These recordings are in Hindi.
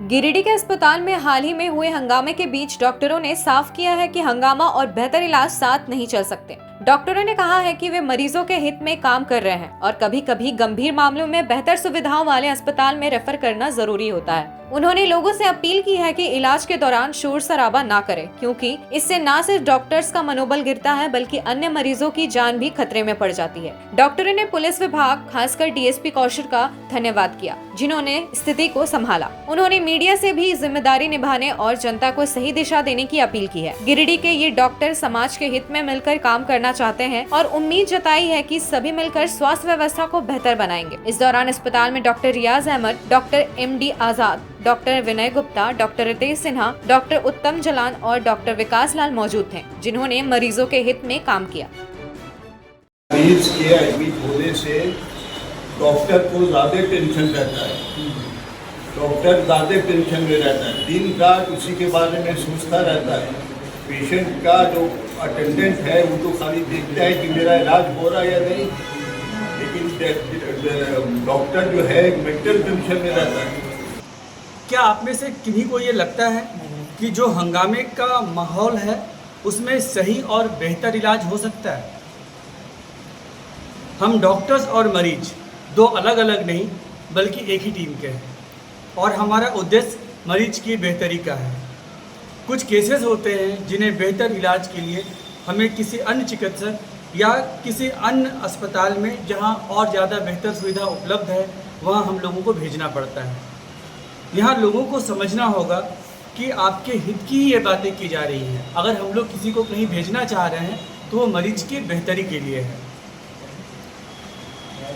गिरिडीह के अस्पताल में हाल ही में हुए हंगामे के बीच डॉक्टरों ने साफ किया है कि हंगामा और बेहतर इलाज साथ नहीं चल सकते। डॉक्टरों ने कहा है कि वे मरीजों के हित में काम कर रहे हैं और कभी कभी गंभीर मामलों में बेहतर सुविधाओं वाले अस्पताल में रेफर करना जरूरी होता है। उन्होंने लोगों से अपील की है कि इलाज के दौरान शोर शराबा ना करें, क्योंकि इससे न सिर्फ डॉक्टर्स का मनोबल गिरता है बल्कि अन्य मरीजों की जान भी खतरे में पड़ जाती है। डॉक्टरों ने पुलिस विभाग, खासकर डीएसपी कौशल का धन्यवाद किया, जिन्होंने स्थिति को संभाला। उन्होंने मीडिया से भी जिम्मेदारी निभाने और जनता को सही दिशा देने की अपील की है। गिरिडीह के ये डॉक्टर समाज के हित में मिलकर काम करना चाहते हैं और उम्मीद जताई है कि सभी मिलकर स्वास्थ्य व्यवस्था को बेहतर बनाएंगे। इस दौरान अस्पताल में डॉक्टर रियाज अहमद, डॉक्टर MD आजाद, डॉक्टर विनय गुप्ता, डॉक्टर रितेश सिन्हा, डॉक्टर उत्तम जलान और डॉक्टर विकास लाल मौजूद थे, जिन्होंने मरीजों के हित में काम किया। मरीज के एडमिट होने से डॉक्टर को ज़्यादा टेंशन रहता है। डॉक्टर ज़्यादा टेंशन में रहता है, दिन रात उसी के बारे में सोचता रहता है। पेशेंट का जो अटेंडेंट है वो तो खाली देखता है कि मेरा इलाज हो रहा है या नहीं, लेकिन डॉक्टर जो है मेंटल टेंशन में रहता है। क्या आप में से किन्हीं को ये लगता है कि जो हंगामे का माहौल है उसमें सही और बेहतर इलाज हो सकता है? हम डॉक्टर्स और मरीज दो अलग अलग नहीं बल्कि एक ही टीम के हैं और हमारा उद्देश्य मरीज की बेहतरी का है। कुछ केसेस होते हैं जिन्हें बेहतर इलाज के लिए हमें किसी अन्य चिकित्सक या किसी अन्य अस्पताल में जहां और ज़्यादा बेहतर सुविधा उपलब्ध है वहां हम लोगों को भेजना पड़ता है। यहाँ लोगों को समझना होगा कि आपके हित की ही ये बातें की जा रही हैं। अगर हम लोग किसी को कहीं भेजना चाह रहे हैं तो वो मरीज की बेहतरी के लिए है।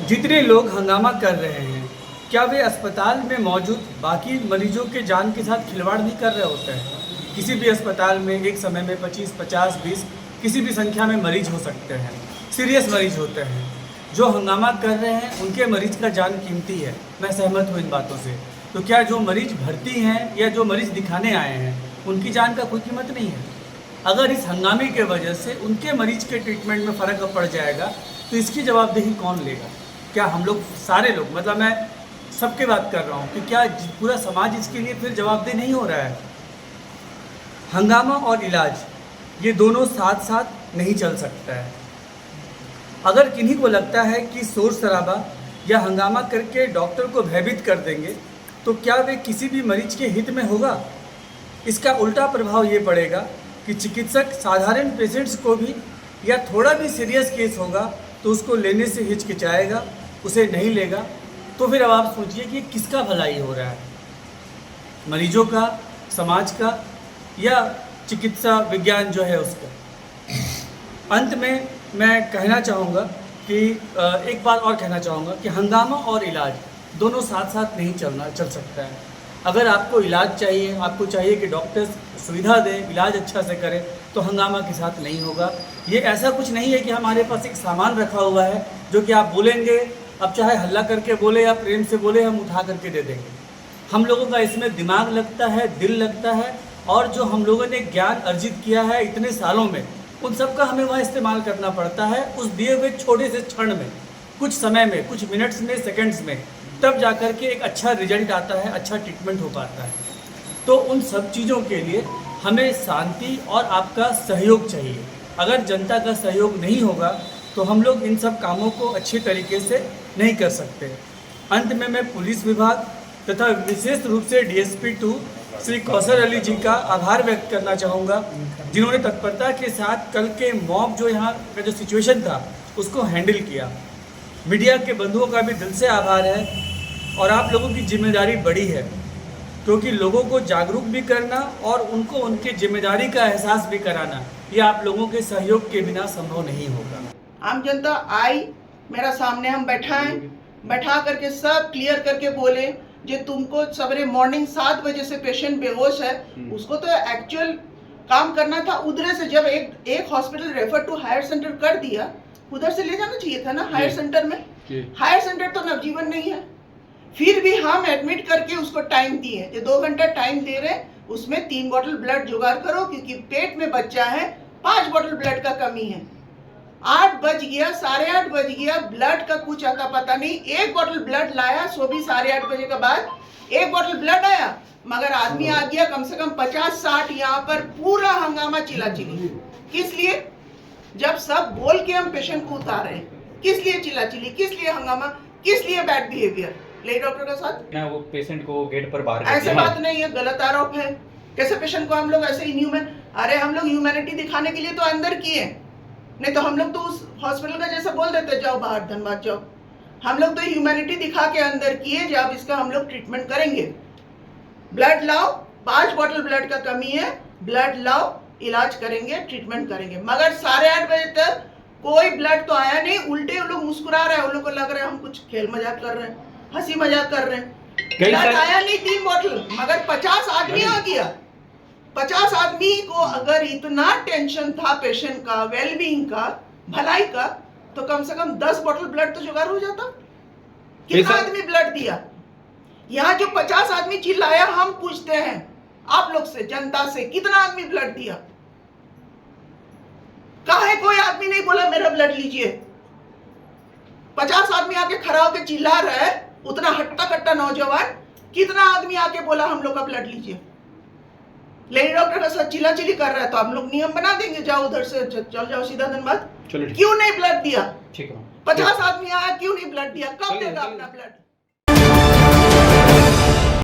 जितने लोग हंगामा कर रहे हैं, क्या वे अस्पताल में मौजूद बाकी मरीजों के जान के साथ खिलवाड़ नहीं कर रहे होते हैं? किसी भी अस्पताल में एक समय में 25, 50, 20 किसी भी संख्या में मरीज हो सकते हैं, सीरियस मरीज होते हैं। जो हंगामा कर रहे हैं उनके मरीज का जान कीमती है, मैं सहमत हूँ इन बातों से। तो क्या जो मरीज भर्ती हैं या जो मरीज दिखाने आए हैं उनकी जान का कोई कीमत नहीं है? अगर इस हंगामे के वजह से उनके मरीज के ट्रीटमेंट में फ़र्क पड़ जाएगा तो इसकी जवाबदेही कौन लेगा? क्या हम लोग सारे लोग, मतलब मैं सबके बात कर रहा हूँ कि क्या पूरा समाज इसके लिए फिर जवाबदेह नहीं हो रहा है? हंगामा और इलाज ये दोनों साथ साथ नहीं चल सकता है। अगर किन्हीं को लगता है कि शोर शराबा या हंगामा करके डॉक्टर को भयभीत कर देंगे तो क्या वे किसी भी मरीज के हित में होगा? इसका उल्टा प्रभाव ये पड़ेगा कि चिकित्सक साधारण पेशेंट्स को भी या थोड़ा भी सीरियस केस होगा तो उसको लेने से हिचकिचाएगा, उसे नहीं लेगा। तो फिर अब आप सोचिए कि किसका भलाई हो रहा है, मरीजों का, समाज का या चिकित्सा विज्ञान जो है उसका? अंत में मैं कहना चाहूँगा कि एक बात और कहना चाहूँगा कि हंगामा और इलाज दोनों साथ साथ नहीं चल सकता है। अगर आपको इलाज चाहिए, आपको चाहिए कि डॉक्टर्स सुविधा दें, इलाज अच्छा से करें, तो हंगामा के साथ नहीं होगा। ये ऐसा कुछ नहीं है कि हमारे पास एक सामान रखा हुआ है जो कि आप बोलेंगे, अब चाहे हल्ला करके बोले या प्रेम से बोले, हम उठा करके दे देंगे। हम लोगों का इसमें दिमाग लगता है, दिल लगता है, और जो हम लोगों ने ज्ञान अर्जित किया है इतने सालों में, उन सब का हमें वहाँ इस्तेमाल करना पड़ता है उस दिए हुए छोटे से क्षण में, कुछ समय में, कुछ मिनट्स में, सेकंड्स में, तब जाकर के एक अच्छा रिजल्ट आता है, अच्छा ट्रीटमेंट हो पाता है। तो उन सब चीज़ों के लिए हमें शांति और आपका सहयोग चाहिए। अगर जनता का सहयोग नहीं होगा तो हम लोग इन सब कामों को अच्छे तरीके से नहीं कर सकते। अंत में मैं पुलिस विभाग तथा विशेष रूप से DSP 2 श्री कौशल अली जी का आभार व्यक्त करना चाहूँगा, जिन्होंने तत्परता के साथ कल के मॉब जो यहाँ का जो सिचुएशन था उसको हैंडल किया। मीडिया के बंधुओं का भी दिल से आभार है और आप लोगों की जिम्मेदारी बड़ी है, क्योंकि लोगों को जागरूक भी करना और उनको उनकी जिम्मेदारी का एहसास भी कराना, ये आप लोगों के सहयोग के बिना संभव नहीं होगा। आम जनता आई, मेरा सामने हम बैठा करके सब क्लियर करके बोले, जो तुमको सवेरे मॉर्निंग 7 बजे से पेशेंट बेहोश है, उसको तो एक्चुअल काम करना था। उधर से जब एक hospital refer to higher centre कर दिया, उधर से ले जाना चाहिए था ना हायर सेंटर में। हायर सेंटर तो नवजीवन नहीं है। फिर भी हम एडमिट करके उसको टाइम दिए, जो 2 घंटा टाइम दे रहे, उसमें 3 बॉटल ब्लड जुगाड़ करो, क्योंकि पेट में बच्चा है, 5 बॉटल ब्लड का कमी है। 8 बज गया, 8:30 बज गया, ब्लड का कुछ का पता नहीं। 1 बॉटल ब्लड लाया, सो भी 8:30 बजे के बाद एक बोतल ब्लड आया, मगर आदमी आ गया कम से कम 50-60 यहाँ पर पूरा हंगामा चिल्लाचिल्ली। किस लिए? जब सब बोल के हम पेशेंट को उतार रहे हैं, किस लिए चिल्लाचिल्ली, किस लिए हंगामा, किस लिए बैड बिहेवियर ले डॉक्टर के साथ? ना वो पेशेंट को गेट पर बाहर ऐसे बात नहीं है, गलत आरोप है। कैसे पेशेंट को हम लोग ऐसे इनह्यूमन, अरे हम लोग ह्यूमैनिटी दिखाने के लिए तो अंदर किए, नहीं तो हम लोग तो उस हॉस्पिटल का जैसा बोल देते जाओ बाहर धनबाद जाओ। हम लोग तो ह्यूमैनिटी दिखा के अंदर किए, जब इसका हम लोग ट्रीटमेंट करेंगे। ब्लड लाओ, 5 बोतल ब्लड का कमी है, ब्लड लाओ, इलाज करेंगे, ट्रीटमेंट करेंगे। मगर 8:30 बजे तक कोई ब्लड तो आया नहीं, उल्टे वो लोग मुस्कुरा रहे हैं, उन लोग को लग रहा है हम कुछ खेल मजाक कर रहे हैं, हंसी मजाक कर रहे हैं। ब्लड आया नहीं 3 बोतल, मगर 50 आदमी आ गया। 50 आदमी को अगर इतना टेंशन था पेशेंट का, वेलबींग का, भलाई का, तो कम से कम 10 बोतल ब्लड तो जुगाड़ हो जाता। कितना आदमी ब्लड दिया? यहाँ जो 50 आदमी चिल्लाया, हम पूछते हैं आप लोग से, जनता से, कितना आदमी ब्लड दिया? काहे कोई आदमी नहीं बोला मेरा ब्लड लीजिए? 50 आदमी आके खड़ा होकर चिल्ला रहा है, उतना हट्टा कट्टा नौजवान, कितना आदमी आके बोला हम लोग का ब्लड लीजिए? लेडी डॉक्टर का साथ चिल्ला चिल्ली कर रहा है, तो हम लोग नियम बना देंगे, जाओ उधर से चल जाओ सीधा धनबाद। चलो क्यों नहीं ब्लड दिया? ठीक है। 50 आदमी आया, क्यों नहीं ब्लड दिया? कब देगा अपना ब्लड?